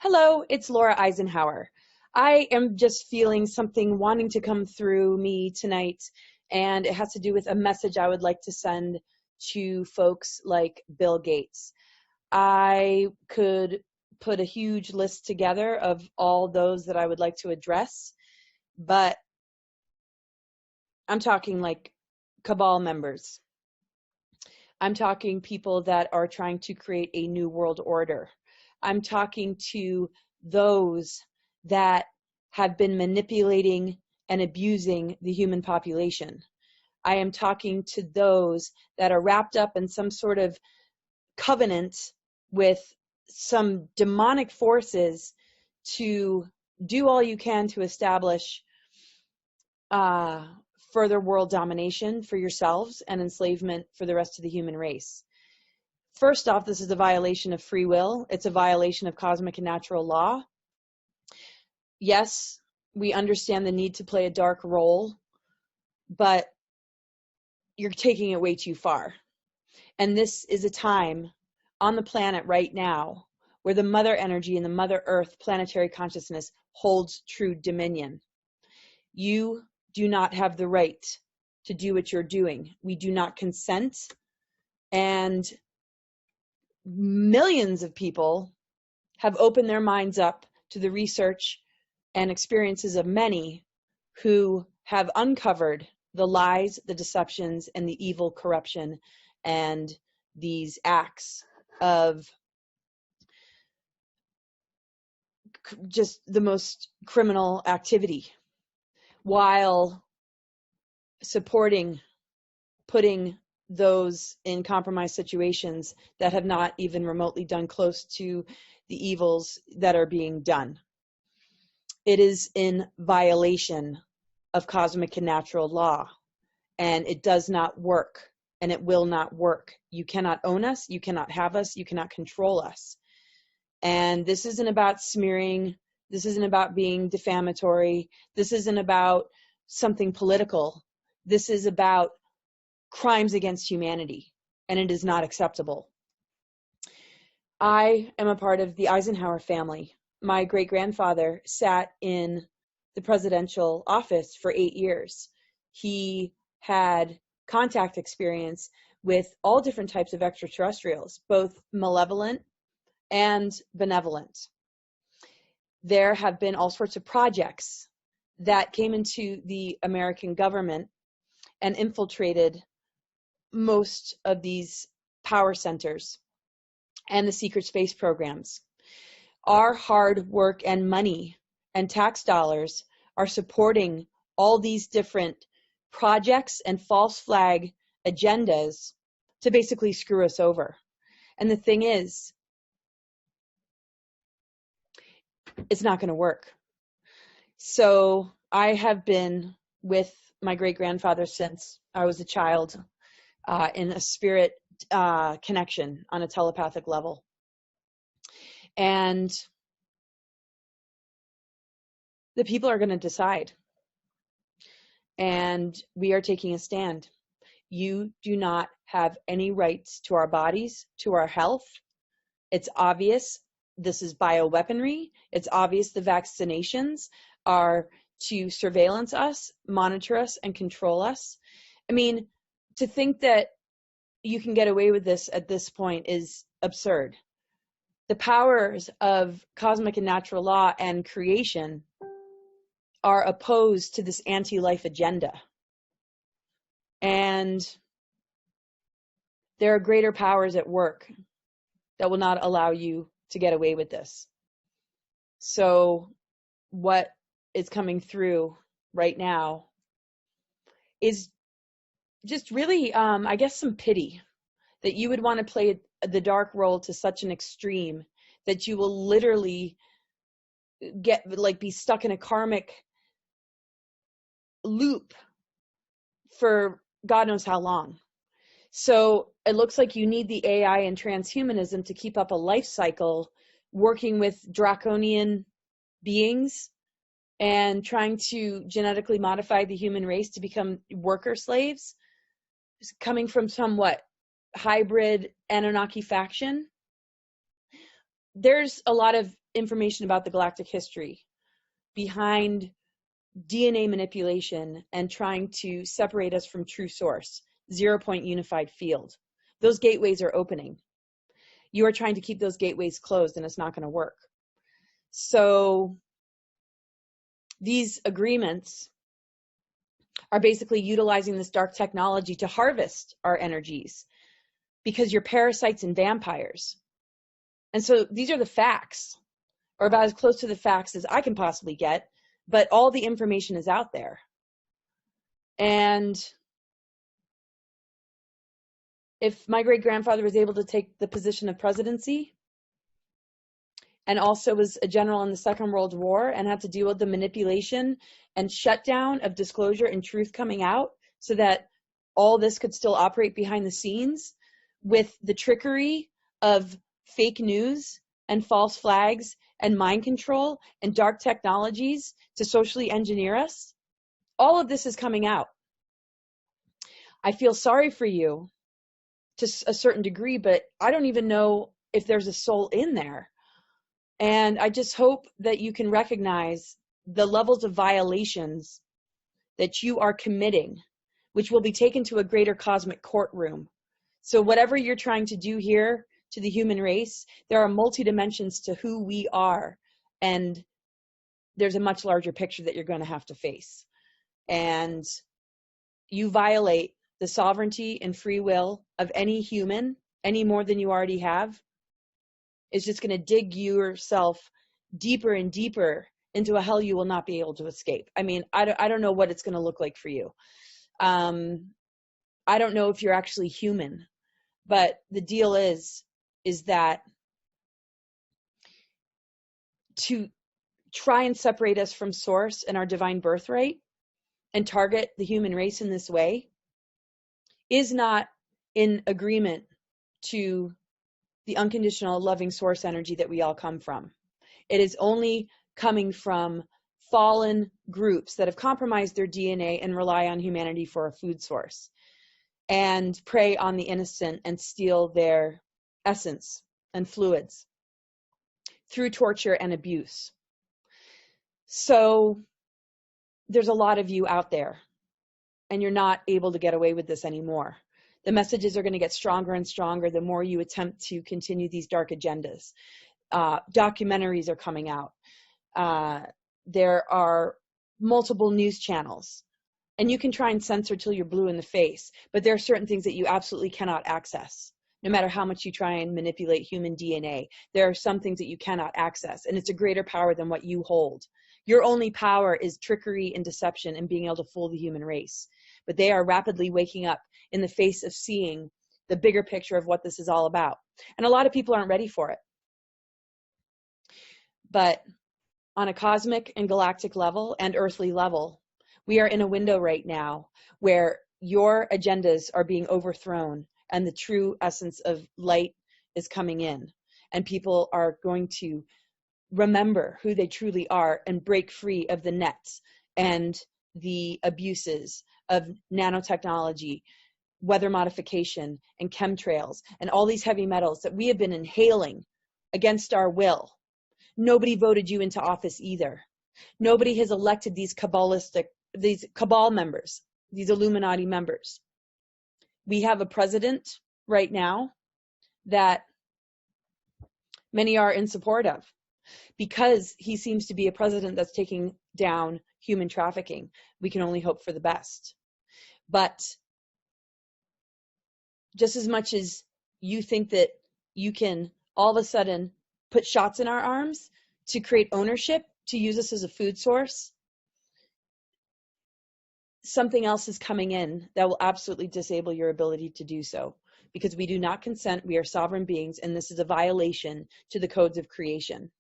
Hello, it's Laura Eisenhower. I am just feeling something wanting to come through me tonight, and it has to do with a message I would like to send to folks like Bill Gates. I could put a huge list together of all those that I would like to address, but I'm talking like cabal members. I'm talking people that are trying to create a new world order. I'm talking to those that have been manipulating and abusing the human population. I am talking to those that are wrapped up in some sort of covenant with some demonic forces to do all you can to establish further world domination for yourselves and enslavement for the rest of the human race. First off, this is a violation of free will. It's a violation of cosmic and natural law. Yes, we understand the need to play a dark role, but you're taking it way too far. And this is a time on the planet right now where the mother energy and the mother earth planetary consciousness holds true dominion. You do not have the right to do what you're doing. We do not consent, and millions of people have opened their minds up to the research and experiences of many who have uncovered the lies, the deceptions, and the evil corruption and these acts of just the most criminal activity, while supporting putting those in compromised situations that have not even remotely done close to the evils that are being done. It is in violation of cosmic and natural law, and it does not work, and it will not work. You cannot own us, you cannot have us, you cannot control us. And this isn't about smearing, this isn't about being defamatory, this isn't about something political. This is about crimes against humanity, and it is not acceptable. I am a part of the Eisenhower family. My great-grandfather sat in the presidential office for 8 years. He had contact experience with all different types of extraterrestrials, both malevolent and benevolent. There have been all sorts of projects that came into the American government and infiltrated most of these power centers and the secret space programs. Our hard work and money and tax dollars are supporting all these different projects and false flag agendas to basically screw us over. And the thing is, it's not going to work. So I have been with my great-grandfather since I was a child, in a spirit connection on a telepathic level. And the people are going to decide. And we are taking a stand. You do not have any rights to our bodies, to our health. It's obvious this is bioweaponry. It's obvious the vaccinations are to surveillance us, monitor us, and control us. I mean, to think that you can get away with this at this point is absurd. The powers of cosmic and natural law and creation are opposed to this anti-life agenda. And there are greater powers at work that will not allow you to get away with this. So what is coming through right now is just really, I guess, some pity that you would want to play the dark role to such an extreme that you will literally be stuck in a karmic loop for God knows how long. So it looks like you need the AI and transhumanism to keep up a life cycle, working with draconian beings and trying to genetically modify the human race to become worker slaves, coming from somewhat hybrid Anunnaki faction. There's a lot of information about the galactic history behind DNA manipulation and trying to separate us from true source, 0-point unified field. Those gateways are opening. You are trying to keep those gateways closed, and it's not going to work. So these agreements are basically utilizing this dark technology to harvest our energies because you're parasites and vampires. And so these are the facts, or about as close to the facts as I can possibly get, but all the information is out there. And if my great-grandfather was able to take the position of presidency and also was a general in the Second World War and had to deal with the manipulation and shutdown of disclosure and truth coming out so that all this could still operate behind the scenes with the trickery of fake news and false flags and mind control and dark technologies to socially engineer us, all of this is coming out. I feel sorry for you to a certain degree, but I don't even know if there's a soul in there. And I just hope that you can recognize the levels of violations that you are committing, which will be taken to a greater cosmic courtroom. So whatever you're trying to do here to the human race, there are multi-dimensions to who we are. And there's a much larger picture that you're going to have to face. And you violate the sovereignty and free will of any human any more than you already have. It's just going to dig yourself deeper and deeper into a hell you will not be able to escape. I mean, I don't know what it's going to look like for you. I don't know if you're actually human, but the deal is that to try and separate us from source and our divine birthright and target the human race in this way is not in agreement to the unconditional loving source energy that we all come from. It is only coming from fallen groups that have compromised their DNA and rely on humanity for a food source and prey on the innocent and steal their essence and fluids through torture and abuse. So there's a lot of you out there, and you're not able to get away with this anymore. The messages are going to get stronger and stronger the more you attempt to continue these dark agendas. Documentaries are coming out. There are multiple news channels, and you can try and censor till you're blue in the face, but there are certain things that you absolutely cannot access. No matter how much you try and manipulate human DNA, there are some things that you cannot access, and it's a greater power than what you hold. Your only power is trickery and deception and being able to fool the human race. But they are rapidly waking up in the face of seeing the bigger picture of what this is all about. And a lot of people aren't ready for it. But on a cosmic and galactic level and earthly level, we are in a window right now where your agendas are being overthrown and the true essence of light is coming in. And people are going to remember who they truly are and break free of the nets and the abuses of nanotechnology, weather modification, and chemtrails, and all these heavy metals that we have been inhaling against our will. Nobody voted you into office either. Nobody has elected these cabal members, these Illuminati members. We have a president right now that many are in support of because he seems to be a president that's taking down human trafficking. We can only hope for the best. But just as much as you think that you can all of a sudden put shots in our arms to create ownership, to use us as a food source, something else is coming in that will absolutely disable your ability to do so. Because we do not consent, we are sovereign beings, and this is a violation to the codes of creation.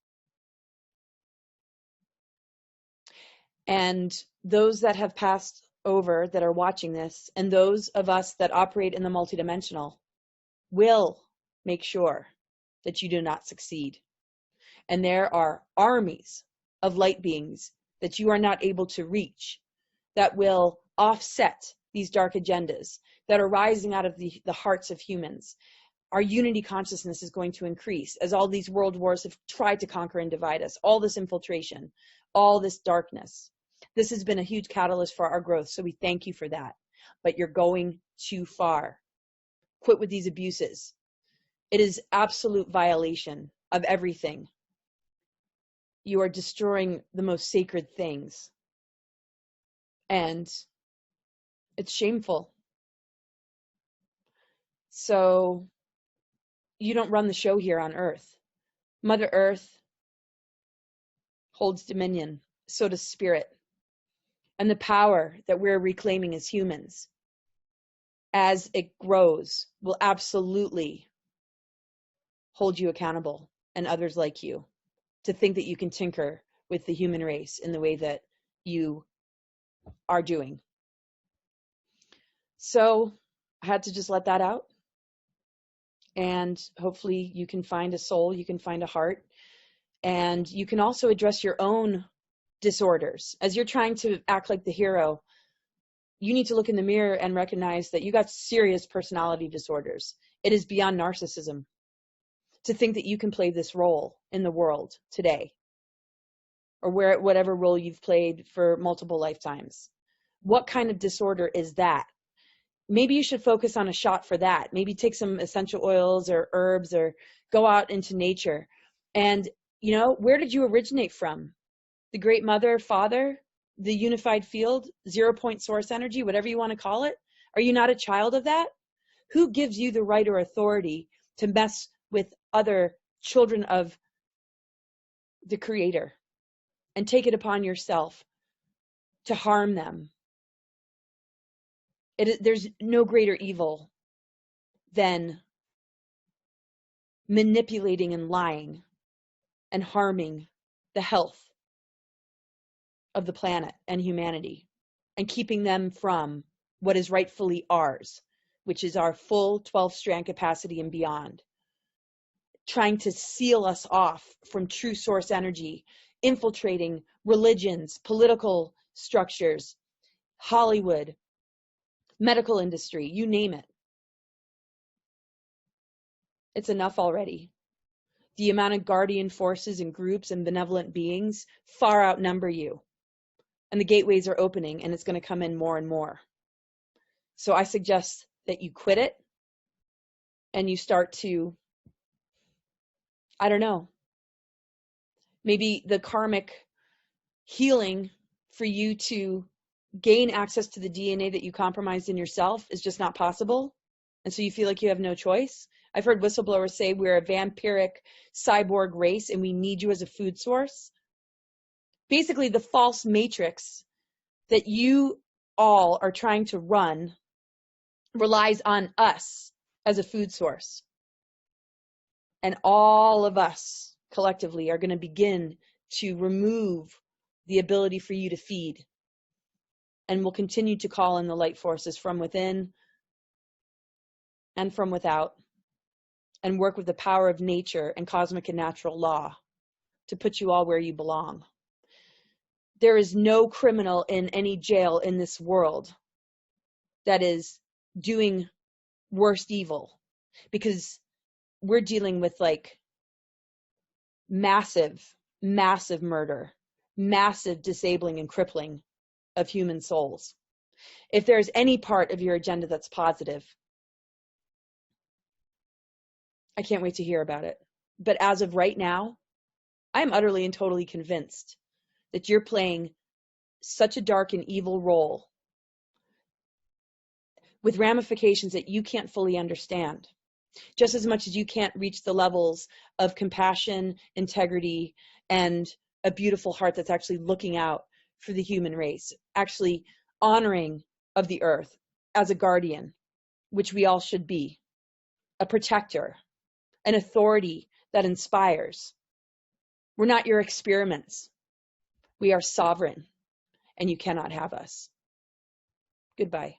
And those that have passed over that are watching this, and those of us that operate in the multidimensional, will make sure that you do not succeed. And there are armies of light beings that you are not able to reach that will offset these dark agendas that are rising out of the hearts of humans, our unity consciousness is going to increase as all these world wars have tried to conquer and divide us, all this infiltration, all this darkness. This has been a huge catalyst for our growth, so we thank you for that. But you're going too far. Quit with these abuses. It is absolute violation of everything. You are destroying the most sacred things. And it's shameful. So you don't run the show here on Earth. Mother Earth holds dominion. So does Spirit. And the power that we're reclaiming as humans, as it grows, will absolutely hold you accountable and others like you to think that you can tinker with the human race in the way that you are doing. So I had to just let that out. And hopefully you can find a soul, you can find a heart, and you can also address your own disorders. As you're trying to act like the hero, you need to look in the mirror and recognize that you got serious personality disorders. It is beyond narcissism to think that you can play this role in the world today, or whatever role you've played for multiple lifetimes. What kind of disorder is that? Maybe you should focus on a shot for that. Maybe take some essential oils or herbs or go out into nature. And, where did you originate from? The great mother, father, the unified field, 0-point source energy, whatever you want to call it? Are you not a child of that? Who gives you the right or authority to mess with other children of the Creator and take it upon yourself to harm them? There's no greater evil than manipulating and lying and harming the health of the planet and humanity and keeping them from what is rightfully ours, which is our full 12-strand capacity and beyond. Trying to seal us off from true source energy, infiltrating religions, political structures, Hollywood, medical industry, you name it. It's enough already. The amount of guardian forces and groups and benevolent beings far outnumber you. And the gateways are opening, and it's going to come in more and more. So I suggest that you quit it and you start to, I don't know, maybe the karmic healing for you to gain access to the DNA that you compromised in yourself is just not possible. And so you feel like you have no choice. I've heard whistleblowers say we're a vampiric cyborg race and we need you as a food source. Basically, the false matrix that you all are trying to run relies on us as a food source. And all of us collectively are going to begin to remove the ability for you to feed. And we'll continue to call in the light forces from within and from without, and work with the power of nature and cosmic and natural law to put you all where you belong. There is no criminal in any jail in this world that is doing worst evil, because we're dealing with like massive murder, massive disabling and crippling of human souls. If there's any part of your agenda that's positive, I can't wait to hear about it. But as of right now, I'm utterly and totally convinced that you're playing such a dark and evil role with ramifications that you can't fully understand. Just as much as you can't reach the levels of compassion, integrity, and a beautiful heart that's actually looking out for the human race, actually honoring of the earth as a guardian, which we all should be, a protector, an authority that inspires. We're not your experiments. We are sovereign, and you cannot have us. Goodbye.